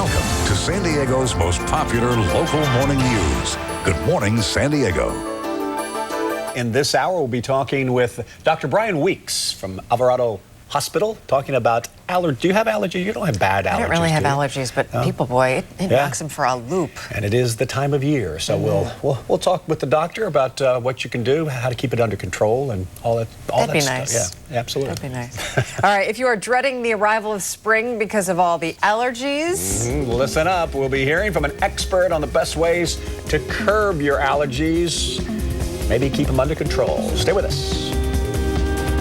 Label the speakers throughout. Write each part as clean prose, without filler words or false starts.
Speaker 1: Welcome to San Diego's most popular local morning news. Good morning, San Diego.
Speaker 2: In this hour, we'll be talking with Dr. Brian Weeks from Alvarado Hospital, talking about allergy. Do you have allergy? You don't have bad allergies.
Speaker 3: I don't really have allergies, but people, boy, it knocks them for a loop.
Speaker 2: And it is the time of year, so we'll talk with the doctor about what you can do, how to keep it under control, and all that.
Speaker 3: That'd be nice.
Speaker 2: Yeah, absolutely.
Speaker 3: That'd be nice. All right, if you are dreading the arrival of spring because of all the allergies,
Speaker 2: listen up. We'll be hearing from an expert on the best ways to curb your allergies. Maybe keep them under control. Stay with us.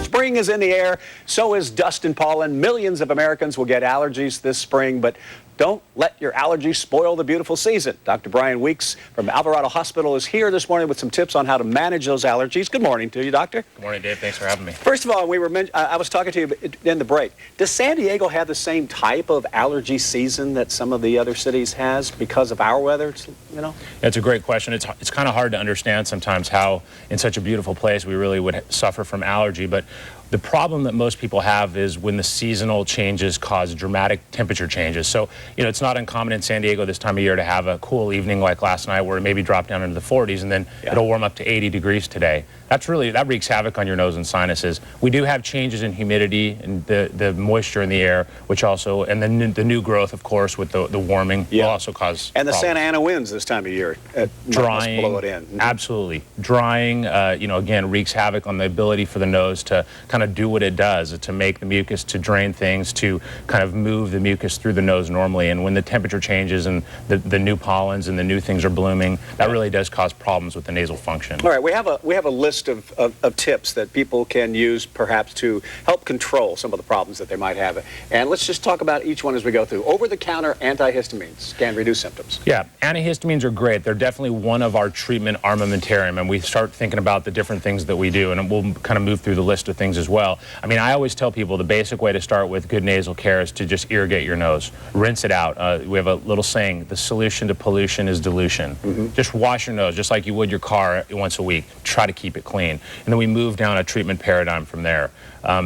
Speaker 2: Spring is in the air, so is dust and pollen. Millions of Americans will get allergies this spring, but don't let your allergies spoil the beautiful season. Dr. Brian Weeks from Alvarado Hospital is here this morning with some tips on how to manage those allergies. Good morning to you, doctor.
Speaker 4: Good morning, Dave. Thanks for having me.
Speaker 2: First of all, I was talking to you in the break. Does San Diego have the same type of allergy season that some of the other cities has because of our weather?
Speaker 4: It's a great question. It's kind of hard to understand sometimes how in such a beautiful place we really would suffer from allergy, but the problem that most people have is when the seasonal changes cause dramatic temperature changes. So, it's not uncommon in San Diego this time of year to have a cool evening like last night where it maybe dropped down into the 40s and then it'll warm up to 80 degrees today. That wreaks havoc on your nose and sinuses. We do have changes in humidity and the moisture in the air, which also, and then the new growth, of course, with the warming will also cause
Speaker 2: And the
Speaker 4: problems.
Speaker 2: Santa Ana winds this time of year
Speaker 4: drying,
Speaker 2: must blow it in.
Speaker 4: Absolutely. Drying, again, wreaks havoc on the ability for the nose to kind of do what it does, to make the mucus, to drain things, to kind of move the mucus through the nose normally. And when the temperature changes and the new pollens and the new things are blooming, that really does cause problems with the nasal function.
Speaker 2: All right, we have a list of tips that people can use perhaps to help control some of the problems that they might have. And let's just talk about each one as we go through. Over-the-counter antihistamines can reduce symptoms.
Speaker 4: Yeah, antihistamines are great. They're definitely one of our treatment armamentarium, and we start thinking about the different things that we do, and we'll kind of move through the list of things as well. I mean, I always tell people the basic way to start with good nasal care is to just irrigate your nose. Rinse it out. We have a little saying, the solution to pollution is dilution. Just wash your nose just like you would your car once a week. Try to keep it clean. And then we move down a treatment paradigm from there.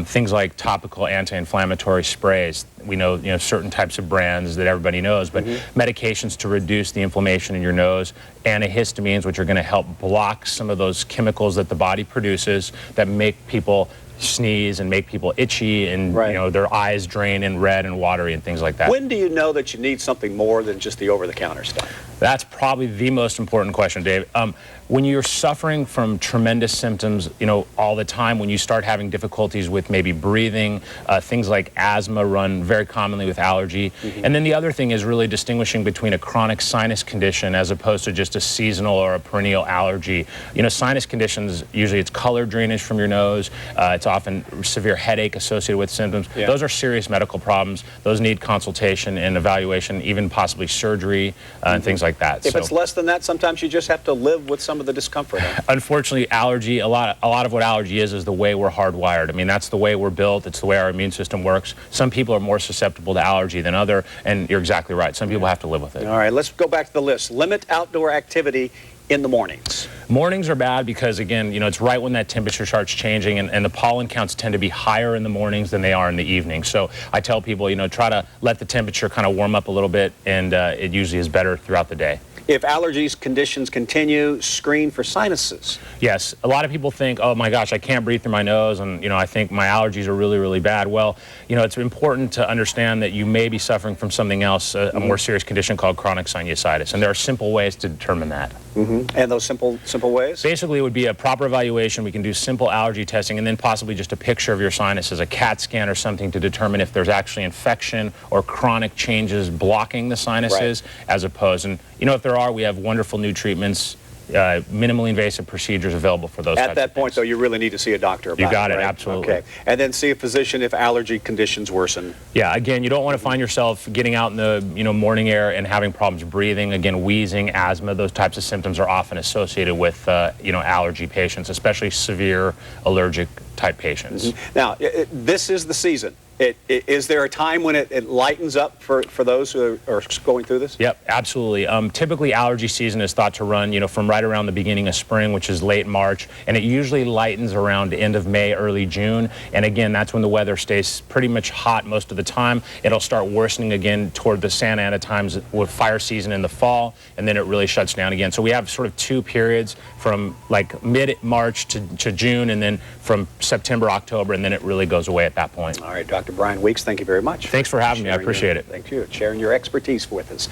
Speaker 4: Things like topical anti-inflammatory sprays. We know, certain types of brands that everybody knows, but medications to reduce the inflammation in your nose, antihistamines, which are going to help block some of those chemicals that the body produces that make people sneeze and make people itchy and their eyes drain and red and watery and things like that.
Speaker 2: When do you know that you need something more than just the over-the-counter stuff?
Speaker 4: That's probably the most important question, Dave. When you're suffering from tremendous symptoms, all the time, when you start having difficulties with maybe breathing, things like asthma run very commonly with allergy. And then the other thing is really distinguishing between a chronic sinus condition as opposed to just a seasonal or a perennial allergy. Sinus conditions, usually it's color drainage from your nose. It's often severe headache associated with symptoms. Those are serious medical problems. Those need consultation and evaluation, even possibly surgery and things like that.
Speaker 2: If it's less than that, sometimes you just have to live with some of the discomfort.
Speaker 4: Unfortunately, allergy, a lot of what allergy is the way we're hardwired. I mean, that's the way we're built. It's the way our immune system works. Some people are more susceptible to allergy than other, and you're exactly right. Some people have to live with it.
Speaker 2: All right, let's go back to the list. Limit outdoor activity in the mornings.
Speaker 4: Mornings are bad because, again, it's right when that temperature starts changing, and the pollen counts tend to be higher in the mornings than they are in the evening. So I tell people, try to let the temperature kind of warm up a little bit, and it usually is better throughout the day.
Speaker 2: If allergies conditions continue, screen for sinuses.
Speaker 4: Yes, a lot of people think, oh my gosh, I can't breathe through my nose, and I think my allergies are really, really bad. Well, it's important to understand that you may be suffering from something else, a more serious condition called chronic sinusitis, and there are simple ways to determine that.
Speaker 2: And those simple ways?
Speaker 4: Basically, it would be a proper evaluation. We can do simple allergy testing, and then possibly just a picture of your sinuses, a CAT scan or something to determine if there's actually infection or chronic changes blocking the sinuses, as opposed, and if there are, we have wonderful new treatments, minimally invasive procedures available for those types of things.
Speaker 2: At that point, though, you really need to see a doctor about it.
Speaker 4: You got it,
Speaker 2: right?
Speaker 4: absolutely.
Speaker 2: Okay. And then see a physician if allergy conditions worsen.
Speaker 4: Yeah, again, you don't want to find yourself getting out in the morning air and having problems breathing. Again, wheezing, asthma, those types of symptoms are often associated with allergy patients, especially severe allergic type patients.
Speaker 2: Now, this is the season. Is there a time when it lightens up for those who are going through this?
Speaker 4: Yep, absolutely. Typically, allergy season is thought to run, from right around the beginning of spring, which is late March, and it usually lightens around the end of May, early June. And again, that's when the weather stays pretty much hot most of the time. It'll start worsening again toward the Santa Ana times with fire season in the fall, and then it really shuts down again. So we have sort of two periods from like mid-March to June, and then from September, October, and then it really goes away at that point.
Speaker 2: All right, Dr. Brian Weeks, thank you very much.
Speaker 4: Thanks for having me. I appreciate it.
Speaker 2: Thank you. Sharing your expertise with us.